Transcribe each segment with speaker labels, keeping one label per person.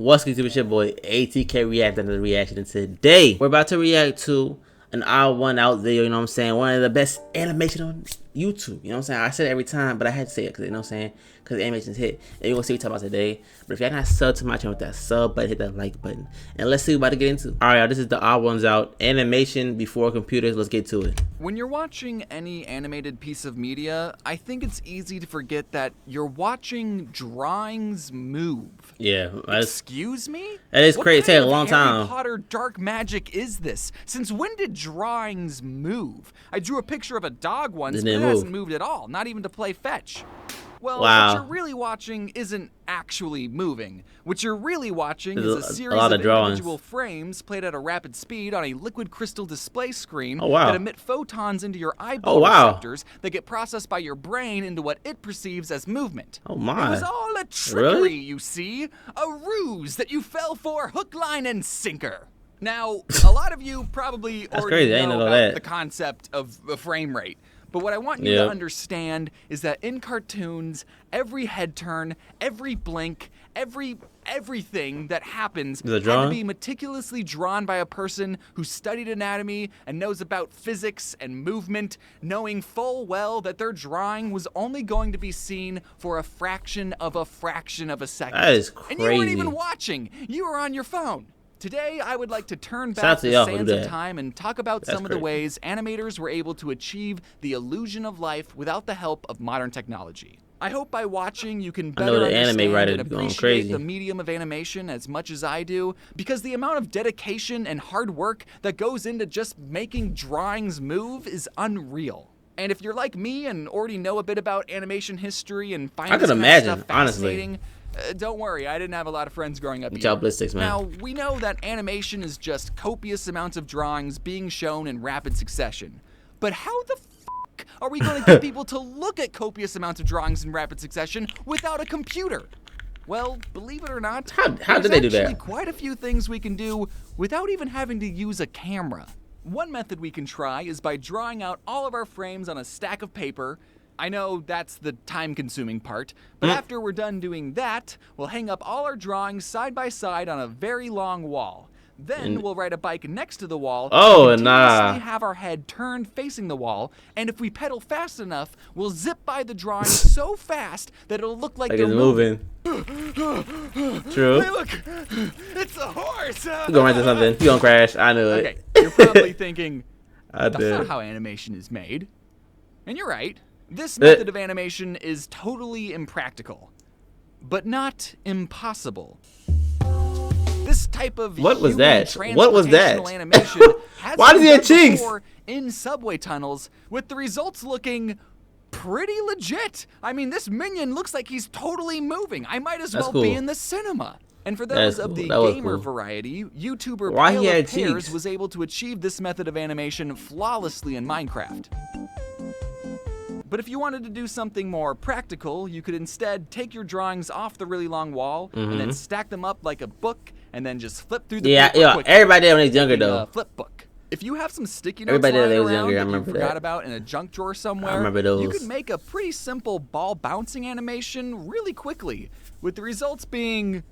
Speaker 1: What's good, it's your boy ATK reacting to the reaction, and today we're about to react to an TheOdd1sOut video, you know what I'm saying? One of the best animation on YouTube, you know what I'm saying? I say it every time, but I had to say it because, you know what I'm saying? Because the animation's hit. And you're going to see what we're talking about today. But if y'all not sub to my channel with that sub button, hit that like button. And let's see what we're about to get into. Alright, y'all, this is the TheOdd1sOut animation before computers. Let's get to it.
Speaker 2: When you're watching any animated piece of media, I think it's easy to forget that you're watching drawings move.
Speaker 1: Yeah.
Speaker 2: Excuse me?
Speaker 1: That is crazy. It takes a long time.
Speaker 2: Harry Potter dark magic is this? Since when did drawings move? I drew a picture of a dog once, but it hasn't moved at all, not even to play fetch. Well, what you're really watching isn't actually moving. What you're really watching is a series of individual frames played at a rapid speed on a liquid crystal display screen that emit photons into your eyeball receptors that get processed by your brain into what it perceives as movement.
Speaker 1: Oh my.
Speaker 2: It was all a trickery, you see. A ruse that you fell for hook, line, and sinker. Now, a lot of you probably already know about the concept of the frame rate. But what I want you to understand is that in cartoons, every head turn, every blink, everything that happens had to be meticulously drawn by a person who studied anatomy and knows about physics and movement, knowing full well that their drawing was only going to be seen for a fraction of a second.
Speaker 1: That is crazy.
Speaker 2: And you weren't even watching. You were on your phone. Today, I would like to turn back the sands of time and talk about some of the ways animators were able to achieve the illusion of life without the help of modern technology. I hope by watching you can better understand and appreciate the medium of animation as much as I do, because the amount of dedication and hard work that goes into just making drawings move is unreal. And if you're like me and already know a bit about animation history and find this kind of stuff fascinating, don't worry, I didn't have a lot of friends growing up either. Now, we know that animation is just copious amounts of drawings being shown in rapid succession. But how the f*** are we going to get people to look at copious amounts of drawings in rapid succession without a computer? Well, believe it or not,
Speaker 1: how did they do that?
Speaker 2: There's actually quite a few things we can do without even having to use a camera. One method we can try is by drawing out all of our frames on a stack of paper. I know that's the time-consuming part, but after we're done doing that, we'll hang up all our drawings side by side on a very long wall. Then we'll ride a bike next to the wall and continuously have our head turned facing the wall, and if we pedal fast enough, we'll zip by the drawings so fast that it'll look like they're moving.
Speaker 1: True.
Speaker 2: Hey, look! It's a horse!
Speaker 1: You're gonna run into something. You're gonna crash. I knew it.
Speaker 2: Okay, you're probably thinking, that's not how animation is made. And you're right. This method of animation is totally impractical, but not impossible. This type of
Speaker 1: What was that?
Speaker 2: Animation has
Speaker 1: Why does he have cheeks?
Speaker 2: In subway tunnels, with the results looking pretty legit. I mean, this minion looks like he's totally moving. I might as well be in the cinema. And for those of the gamer variety, YouTuber Pears was able to achieve this method of animation flawlessly in Minecraft. But if you wanted to do something more practical, you could instead take your drawings off the really long wall and then stack them up like a book and then just flip through the paper quickly.
Speaker 1: Everybody did when they was younger though.
Speaker 2: Flip book. If you have some sticky notes lying around that you forgot about in a junk drawer somewhere, you could make a pretty simple ball bouncing animation really quickly, with the results being,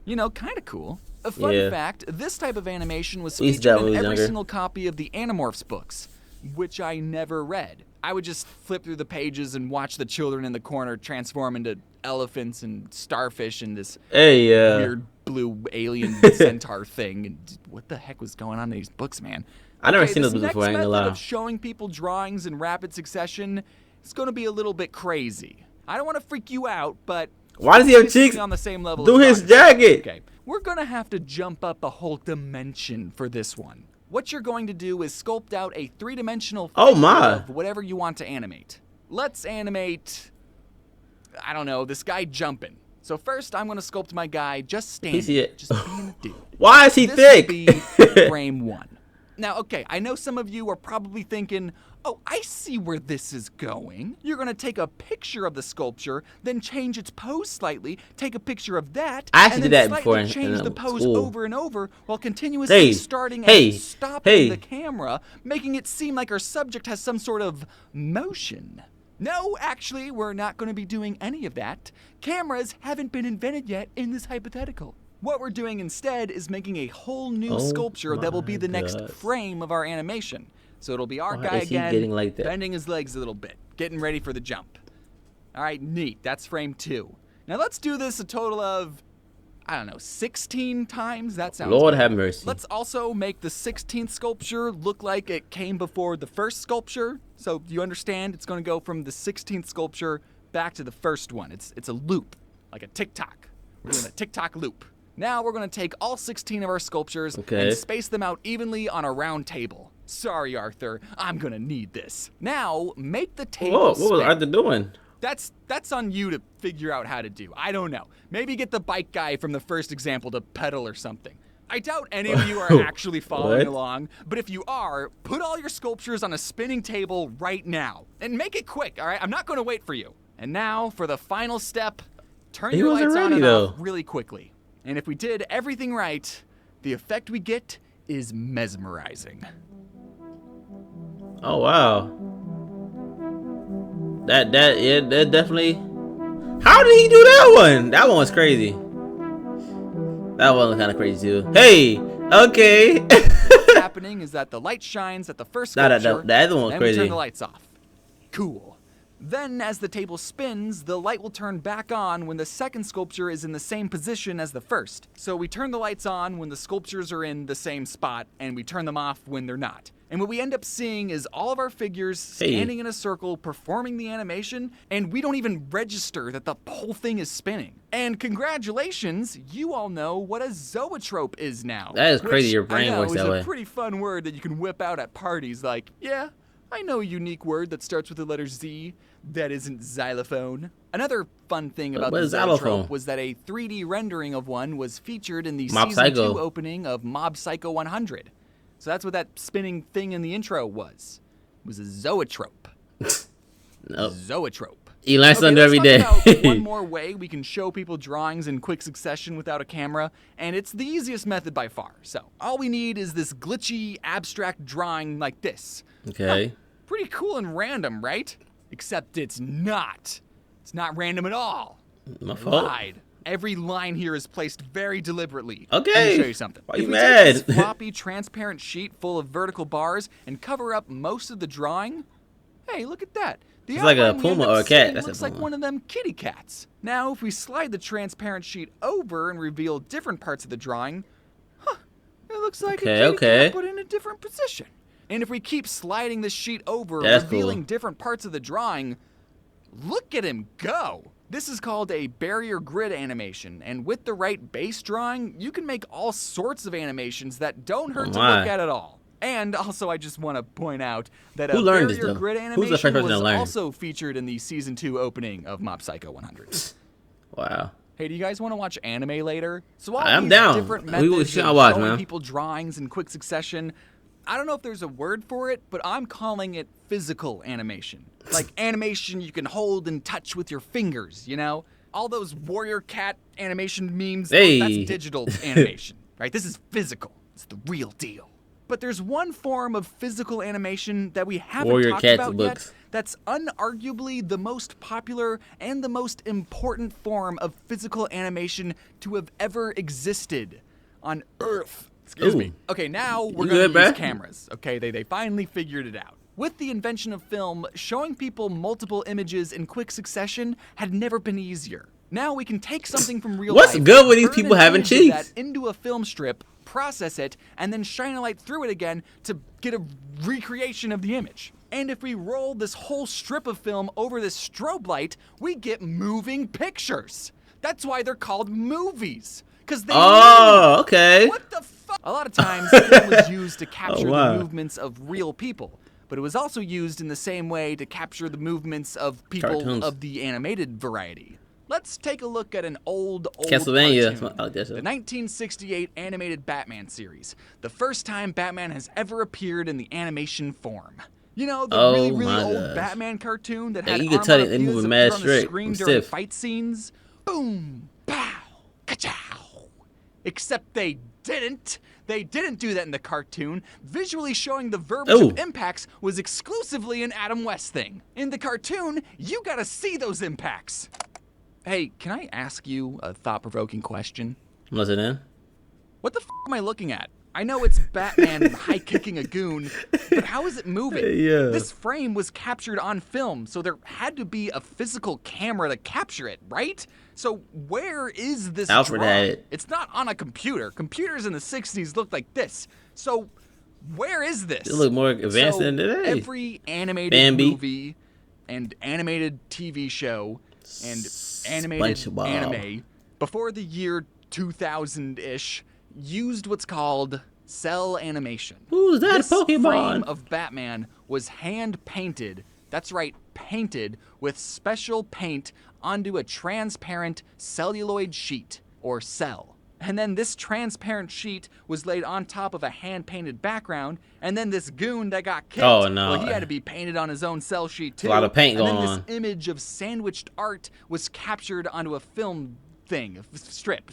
Speaker 2: you know, kind of cool. A fun fact, this type of animation was featured in every single copy of the Animorphs books, which I never read. I would just flip through the pages and watch the children in the corner transform into elephants and starfish and this weird blue alien centaur thing. And what the heck was going on in these books, man?
Speaker 1: I never seen those before.
Speaker 2: This next method of showing people drawings in rapid succession is going to be a little bit crazy. I don't want to freak you out, but
Speaker 1: why does he have cheeks
Speaker 2: on the same level?
Speaker 1: Do his jacket.
Speaker 2: Okay, we're going to have to jump up a whole dimension for this one. What you're going to do is sculpt out a three-dimensional figure of whatever you want to animate. Let's animate, I don't know, this guy jumping. So first, I'm going to sculpt my guy just standing, just being a dude.
Speaker 1: Why is he thick?
Speaker 2: This would be frame 1. Now, okay, I know some of you are probably thinking, oh, I see where this is going. You're going to take a picture of the sculpture, then change its pose slightly, take a picture of that, and then slightly change the pose over and over while continuously starting and stopping the camera, making it seem like our subject has some sort of motion. No, actually, we're not going to be doing any of that. Cameras haven't been invented yet in this hypothetical. What we're doing instead is making a whole new sculpture that will be the next frame of our animation. So it'll be our guy again,
Speaker 1: like
Speaker 2: bending his legs a little bit, getting ready for the jump. All right, neat. That's frame 2. Now let's do this a total of, I don't know, 16 times? That sounds
Speaker 1: Lord
Speaker 2: good.
Speaker 1: have mercy.
Speaker 2: Let's also make the 16th sculpture look like it came before the first sculpture. So you understand? It's going to go from the 16th sculpture back to the first one. It's a loop, like a TikTok. We're doing a TikTok loop. Now we're going to take all 16 of our sculptures and space them out evenly on a round table. Sorry, Arthur, I'm going to need this. Now, make the table spin.
Speaker 1: What was Arthur doing?
Speaker 2: That's on you to figure out how to do. I don't know. Maybe get the bike guy from the first example to pedal or something. I doubt any of you are actually following along, but if you are, put all your sculptures on a spinning table right now. And make it quick, all right? I'm not going to wait for you. And now, for the final step, turn your lights on and off really quickly. And if we did everything right, the effect we get is mesmerizing.
Speaker 1: Oh, wow. That definitely. How did he do that one? That one was crazy. That one was kind of crazy too. Hey, okay.
Speaker 2: What's happening is that the light shines at the first sculpture,
Speaker 1: the other one was
Speaker 2: and
Speaker 1: crazy.
Speaker 2: we turn the lights off. Cool. Then, as the table spins, the light will turn back on when the second sculpture is in the same position as the first. So we turn the lights on when the sculptures are in the same spot, and we turn them off when they're not. And what we end up seeing is all of our figures standing in a circle performing the animation, and we don't even register that the whole thing is spinning. And congratulations, you all know what a zoetrope is now.
Speaker 1: That is crazy. Your brain works that way.
Speaker 2: It's a pretty fun word that you can whip out at parties like, yeah, I know a unique word that starts with the letter Z that isn't xylophone. Another fun thing about the zoetrope was that a 3D rendering of one was featured in the Season 2 opening of Mob Psycho 100. So that's what that spinning thing in the intro was. It was a zoetrope. Zoetrope.
Speaker 1: You learn something every day.
Speaker 2: About one more way we can show people drawings in quick succession without a camera, and it's the easiest method by far. So all we need is this glitchy, abstract drawing like this.
Speaker 1: Okay.
Speaker 2: Pretty cool and random, right? Except it's not. It's not random at all.
Speaker 1: My fault.
Speaker 2: Lied. Every line here is placed very deliberately.
Speaker 1: Okay.
Speaker 2: Let me show you something.
Speaker 1: Why are you mad?
Speaker 2: Take this floppy, transparent sheet full of vertical bars and cover up most of the drawing. Hey, look at that.
Speaker 1: It's like a puma or a cat.
Speaker 2: That looks like one of them kitty cats. Now, if we slide the transparent sheet over and reveal different parts of the drawing, it looks like a kitty cat put in a different position. And if we keep sliding this sheet over, revealing different parts of the drawing, look at him go. This is called a barrier grid animation, and with the right base drawing, you can make all sorts of animations that don't hurt to look at all. And also, I just want to point out that a barrier grid animation was also featured in the Season 2 opening of Mob Psycho 100.
Speaker 1: Wow.
Speaker 2: Hey, do you guys want to watch anime later? So all
Speaker 1: I'm
Speaker 2: these
Speaker 1: down.
Speaker 2: different methods of showing people drawings in quick succession, I don't know if there's a word for it, but I'm calling it physical animation. Like animation you can hold and touch with your fingers, you know? All those warrior cat animation memes, that's digital animation, right? This is physical. It's the real deal. But there's one form of physical animation that we haven't talked about yet that's unarguably the most popular and the most important form of physical animation to have ever existed on Earth. Excuse me. Okay, now we're going to use cameras. Okay, they finally figured it out. With the invention of film, showing people multiple images in quick succession had never been easier. Now we can take something from real life.
Speaker 1: What's good with these people having cheeks?
Speaker 2: Into a film strip, process it, and then shine a light through it again to get a recreation of the image. And if we roll this whole strip of film over this strobe light, we get moving pictures. That's why they're called movies. Because they move.
Speaker 1: Okay.
Speaker 2: What the fuck? A lot of times, film was used to capture the movements of real people. But it was also used in the same way to capture the movements of people of the animated variety. Let's take a look at an old
Speaker 1: Castlevania.
Speaker 2: Cartoon, the 1968 animated Batman series. The first time Batman has ever appeared in the animation form. You know, the really old Batman cartoon that had arm on the screen during fight scenes? Boom, pow, ka-chow. Except they didn't. They didn't do that in the cartoon. Visually showing the verbiage of impacts was exclusively an Adam West thing. In the cartoon, you gotta see those impacts. Hey, can I ask you a thought-provoking question?
Speaker 1: Listening.
Speaker 2: What the f am I looking at? I know it's Batman high-kicking a goon, but how is it moving?
Speaker 1: Yeah.
Speaker 2: This frame was captured on film, so there had to be a physical camera to capture it, right? So where is this
Speaker 1: Alfred
Speaker 2: drawing?
Speaker 1: had it.
Speaker 2: It's not on a computer. Computers in the 60s looked like this. So where is this?
Speaker 1: It look more advanced than today.
Speaker 2: Every animated
Speaker 1: Bambi.
Speaker 2: movie and animated TV show and animated
Speaker 1: SpongeBob.
Speaker 2: anime before the year 2000-ish used what's called cell animation.
Speaker 1: Who's that
Speaker 2: this
Speaker 1: Pokemon?
Speaker 2: frame of Batman was hand painted. That's right, painted with special paint onto a transparent celluloid sheet or cell. And then this transparent sheet was laid on top of a hand-painted background, and then this goon that got kicked,
Speaker 1: Oh, no.
Speaker 2: well, he had to be painted on his own cell sheet too.
Speaker 1: A lot of paint
Speaker 2: and
Speaker 1: going
Speaker 2: then
Speaker 1: on.
Speaker 2: this image of sandwiched art was captured onto a film thing, a strip.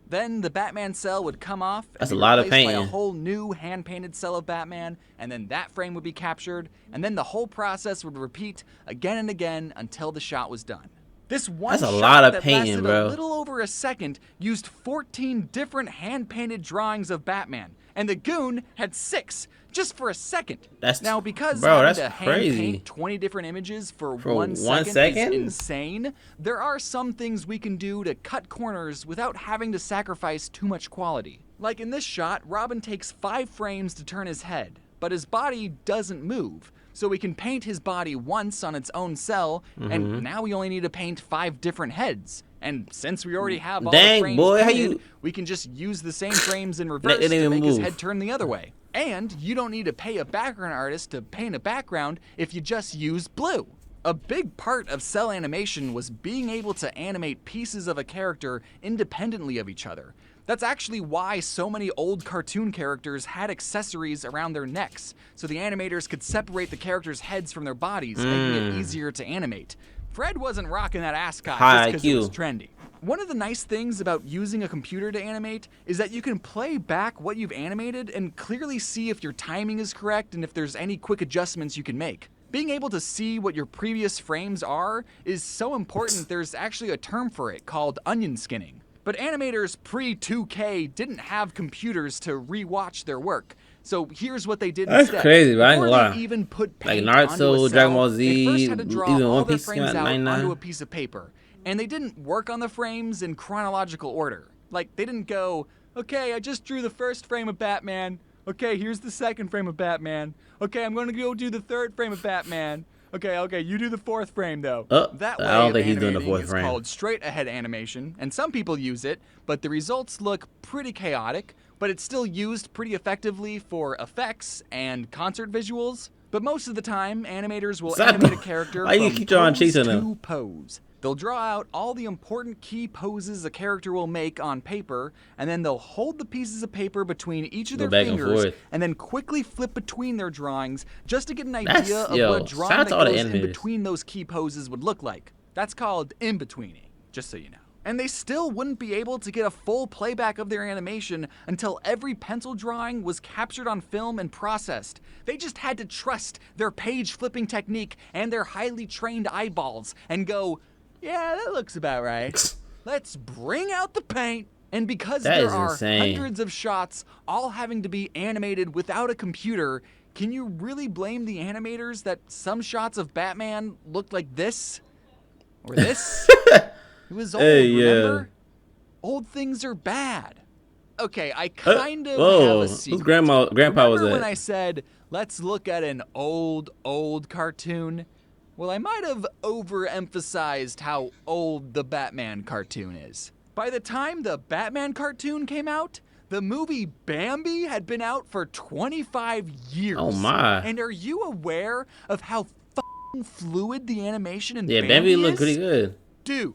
Speaker 2: Then the Batman cell would come off and
Speaker 1: That's
Speaker 2: be
Speaker 1: a lot of
Speaker 2: replaced by a
Speaker 1: painting.
Speaker 2: whole new hand-painted cell of Batman, and then that frame would be captured, and then the whole process would repeat again and again until the shot was done. This one
Speaker 1: That's a
Speaker 2: shot
Speaker 1: lot of
Speaker 2: that
Speaker 1: painting,
Speaker 2: lasted
Speaker 1: bro.
Speaker 2: a little over a second used 14 different hand-painted drawings of Batman, and the goon had 6 just for a second.
Speaker 1: That's
Speaker 2: now because
Speaker 1: bro,
Speaker 2: having
Speaker 1: that's
Speaker 2: to hand
Speaker 1: crazy.
Speaker 2: paint 20 different images for
Speaker 1: one
Speaker 2: 1 second
Speaker 1: second?
Speaker 2: is insane. There are some things we can do to cut corners without having to sacrifice too much quality. Like in this shot, Robin takes 5 frames to turn his head, but his body doesn't move. So we can paint his body once on its own cell, and now we only need to paint 5 different heads. And since we already have all
Speaker 1: Dang,
Speaker 2: the frames
Speaker 1: boy, how
Speaker 2: painted,
Speaker 1: you-
Speaker 2: we can just use the same frames in reverse
Speaker 1: didn't
Speaker 2: to
Speaker 1: even
Speaker 2: make his
Speaker 1: move.
Speaker 2: head turn the other way. And you don't need to pay a background artist to paint a background if you just use blue. A big part of cell animation was being able to animate pieces of a character independently of each other. That's actually why so many old cartoon characters had accessories around their necks, so the animators could separate the characters' heads from their bodies, making it easier to animate. Fred wasn't rocking that ascot
Speaker 1: High
Speaker 2: just because it was
Speaker 1: IQ.
Speaker 2: trendy. One of the nice things about using a computer to animate is that you can play back what you've animated and clearly see if your timing is correct and if there's any quick adjustments you can make. Being able to see what your previous frames are is so important there's actually a term for it called onion skinning. But animators pre-2K didn't have computers to re-watch their work. So here's what they did
Speaker 1: That's
Speaker 2: instead.
Speaker 1: crazy, bro. I ain't
Speaker 2: Before
Speaker 1: gonna
Speaker 2: they
Speaker 1: lie.
Speaker 2: even put
Speaker 1: Like
Speaker 2: paint
Speaker 1: Naruto,
Speaker 2: onto a cell,
Speaker 1: Dragon Ball
Speaker 2: they
Speaker 1: Z,
Speaker 2: first had to draw
Speaker 1: even
Speaker 2: all
Speaker 1: One
Speaker 2: their
Speaker 1: Piece came
Speaker 2: frames
Speaker 1: out in
Speaker 2: out
Speaker 1: 99.
Speaker 2: onto a piece of paper. And they didn't work on the frames in chronological order. Like, they didn't go, okay, I just drew the first frame of Batman. Okay, here's the second frame of Batman. Okay, I'm gonna go do the third frame of Batman. Okay, you do the 4th frame though. That way
Speaker 1: I don't
Speaker 2: of
Speaker 1: think he's doing the
Speaker 2: animating
Speaker 1: 4th
Speaker 2: is
Speaker 1: frame.
Speaker 2: called straight ahead animation, and some people use it, but the results look pretty chaotic, but it's still used pretty effectively for effects and concert visuals. But most of the time, animators will
Speaker 1: Stop.
Speaker 2: animate a character
Speaker 1: Why you
Speaker 2: from
Speaker 1: keep drawing
Speaker 2: pose
Speaker 1: cheeks on
Speaker 2: to
Speaker 1: them?
Speaker 2: pose. They'll draw out all the important key poses a character will make on paper, and then they'll hold the pieces of paper between each of
Speaker 1: Go
Speaker 2: their
Speaker 1: back and
Speaker 2: fingers,
Speaker 1: forth.
Speaker 2: and then quickly flip between their drawings just to get an idea of
Speaker 1: yo,
Speaker 2: what a
Speaker 1: shout
Speaker 2: drawing
Speaker 1: out
Speaker 2: that
Speaker 1: to all the
Speaker 2: goes in
Speaker 1: animators.
Speaker 2: between those key poses would look like. That's called in-betweening, just so you know. And they still wouldn't be able to get a full playback of their animation until every pencil drawing was captured on film and processed. They just had to trust their page flipping technique and their highly trained eyeballs and go, yeah, that looks about right. Let's bring out the paint. And because
Speaker 1: That
Speaker 2: there
Speaker 1: is
Speaker 2: are
Speaker 1: insane.
Speaker 2: hundreds of shots all having to be animated without a computer, can you really blame the animators that some shots of Batman looked like this? Or this? It was old,
Speaker 1: Hey, yeah.
Speaker 2: remember? Old things are bad. Okay, I kind of have
Speaker 1: Whoa,
Speaker 2: a
Speaker 1: whose
Speaker 2: secret.
Speaker 1: grandpa was
Speaker 2: Remember when
Speaker 1: that?
Speaker 2: I said, let's look at an old cartoon? Well, I might have overemphasized how old the Batman cartoon is. By the time the Batman cartoon came out, the movie Bambi had been out for 25 years.
Speaker 1: Oh, my.
Speaker 2: And are you aware of how f***ing fluid the animation in
Speaker 1: Yeah,
Speaker 2: Bambi
Speaker 1: Bambi
Speaker 2: is?
Speaker 1: looked pretty good.
Speaker 2: Dude,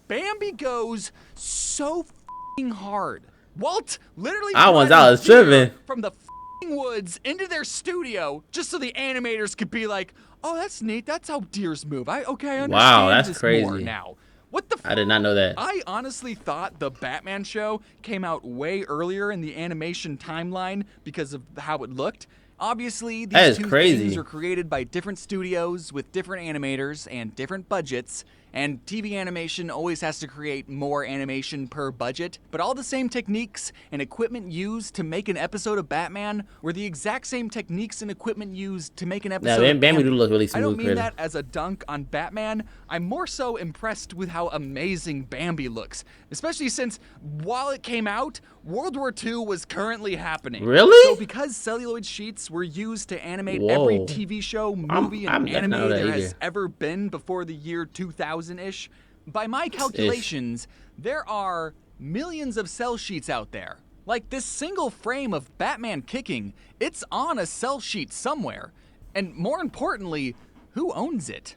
Speaker 2: Bambi goes so f***ing hard. Walt literally
Speaker 1: TheOdd1sOut
Speaker 2: brought a
Speaker 1: is
Speaker 2: deer
Speaker 1: tripping.
Speaker 2: from the f***ing woods into their studio just so the animators could be like, oh, that's neat. That's how deers move. I understand
Speaker 1: Wow, that's
Speaker 2: this
Speaker 1: crazy.
Speaker 2: more now. What the f***?
Speaker 1: I did not know that.
Speaker 2: I honestly thought the Batman show came out way earlier in the animation timeline because of how it looked. Obviously,
Speaker 1: That
Speaker 2: these
Speaker 1: is
Speaker 2: two
Speaker 1: crazy.
Speaker 2: things were created by different studios with different animators and different budgets, And TV animation always has to create more animation per budget, but all the same techniques and equipment used to make an episode of Batman were the exact same techniques and equipment used to make an episode of
Speaker 1: Bambi do look really smooth.
Speaker 2: I don't mean that as a dunk on Batman. I'm more so impressed with how amazing Bambi looks, especially since while it came out, World War II was currently happening.
Speaker 1: Really?
Speaker 2: So because celluloid sheets were used to animate every TV show, movie, and anime there has ever been before the year 2000-ish, by my calculations, there are millions of cell sheets out there. Like this single frame of Batman kicking, it's on a cell sheet somewhere. And more importantly, who owns it?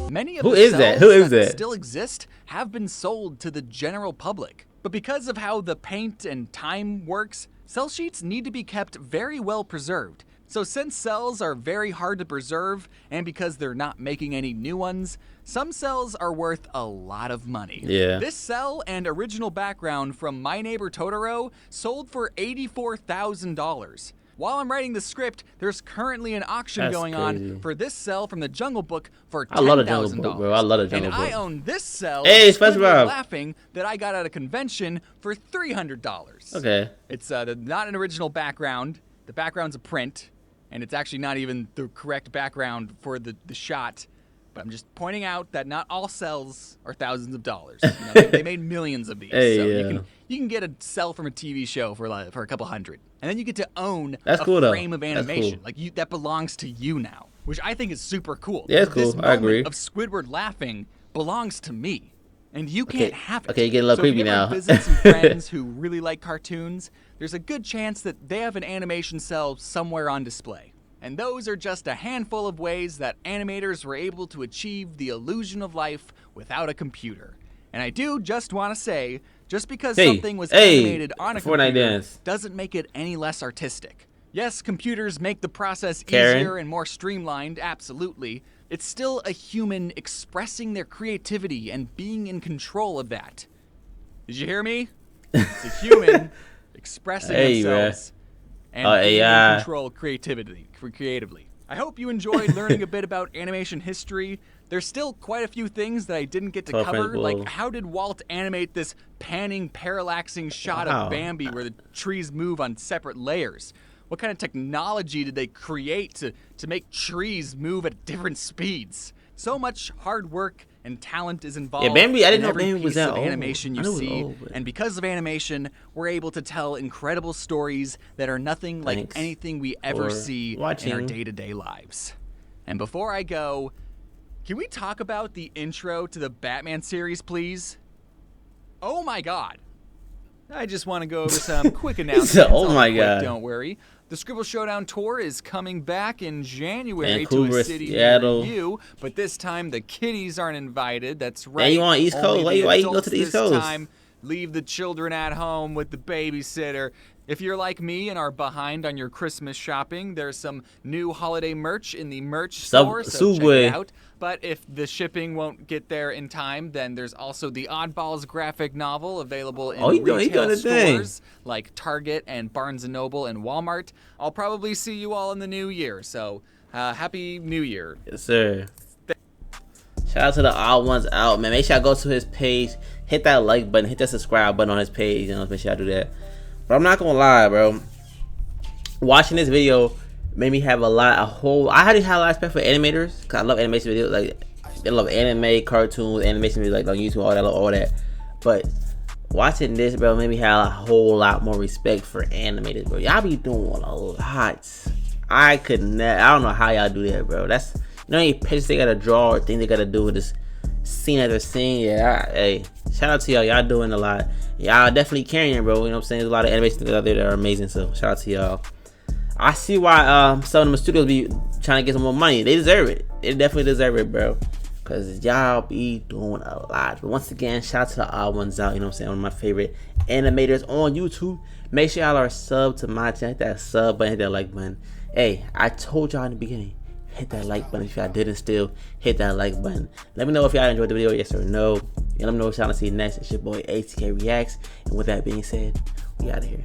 Speaker 2: Many of the cells that still exist have been sold to the general public. But because of how the paint and time works, cell sheets need to be kept very well preserved. So since cells are very hard to preserve, and because they're not making any new ones, some cells are worth a lot of money.
Speaker 1: Yeah.
Speaker 2: This cell and original background from My Neighbor Totoro sold for $84,000. While I'm writing the script, there's currently an auction going on for this cell from the Jungle Book for $10,000.
Speaker 1: I love the Jungle Book, bro. I love the Jungle Book.
Speaker 2: And I own this cell,
Speaker 1: Squidward
Speaker 2: Laughing, that I got at a convention for $300.
Speaker 1: Okay.
Speaker 2: It's not an original background. The background's a print, and it's actually not even the correct background for the shot. But I'm just pointing out that not all cells are thousands of dollars. You know, they made millions of these. So you can get a cell from a TV show for a couple hundred. And then you get to own frame of animation. Like that belongs to you now, which I think is super cool.
Speaker 1: Yeah, it's cool. I agree.
Speaker 2: Of Squidward laughing belongs to me. And you can't have it.
Speaker 1: Okay, you're getting a little creepy now.
Speaker 2: So if you ever visit some friends who really like cartoons, there's a good chance that they have an animation cell somewhere on display. And those are just a handful of ways that animators were able to achieve the illusion of life without a computer. And I do just want to say, just because something was animated on a computer doesn't make it any less artistic. Yes, computers make the process easier and more streamlined, absolutely. It's still a human expressing their creativity and being in control of that. Did you hear me? It's a human expressing themselves. And being in control creatively. I hope you enjoyed learning a bit about animation history. There's still quite a few things that I didn't get to cover, like how did Walt animate this panning, parallaxing shot of Bambi where the trees move on separate layers? What kind of technology did they create to make trees move at different speeds? So much hard work and talent is involved.
Speaker 1: Yeah, Bambi, I didn't know
Speaker 2: Bambi
Speaker 1: was that old.
Speaker 2: Animation you see, and because of animation, we're able to tell incredible stories that are nothing like anything we ever see in our day-to-day lives. And before I go, can we talk about the intro to the Batman series, please? Oh my God! I just want to go over some quick announcements.
Speaker 1: Oh my God!
Speaker 2: Don't worry. The Scribble Showdown Tour is coming back in January
Speaker 1: Vancouver,
Speaker 2: to a city near you, but this time the kiddies aren't invited. That's right.
Speaker 1: Hey, you on East Coast? Why you go to the East Coast?
Speaker 2: Time, leave the children at home with the babysitter. If you're like me and are behind on your Christmas shopping, there's some new holiday merch in the merch store, so check it out. But if the shipping won't get there in time, then there's also the Oddballs graphic novel available in retail stores like Target and Barnes & Noble and Walmart. I'll probably see you all in the new year, so Happy New Year.
Speaker 1: Yes, sir. Shout out to the TheOdd1sOut, man. Make sure I go to his page, hit that like button, hit that subscribe button on his page, you know, make sure I do that. But I'm not gonna lie, bro. Watching this video made me have I already had a lot of respect for animators, cause I love animation videos. Like, they love anime, cartoons, animation videos, like on YouTube, all that. But watching this, bro, made me have a whole lot more respect for animators, bro. Y'all be doing a lot. I don't know how y'all do that, bro. That's, you know, any pictures they gotta draw or things they gotta do with this scene that they're seeing. Yeah, hey, shout out to y'all. Y'all doing a lot. Y'all definitely carrying, bro. You know what I'm saying? There's a lot of animation things out there that are amazing. So shout out to y'all. I see why some of the studios be trying to get some more money. They deserve it. They definitely deserve it, bro. Cause y'all be doing a lot. But once again, shout out to the TheOdd1sOut. You know what I'm saying? One of my favorite animators on YouTube. Make sure y'all are subbed to my channel. Hit that sub button, hit that like button. Hey, I told y'all in the beginning. Hit that like button. If y'all didn't still, hit that like button. Let me know if y'all enjoyed the video, yes or no. And let me know what y'all want to see next. It's your boy ATK Reacts. And with that being said, we out of here.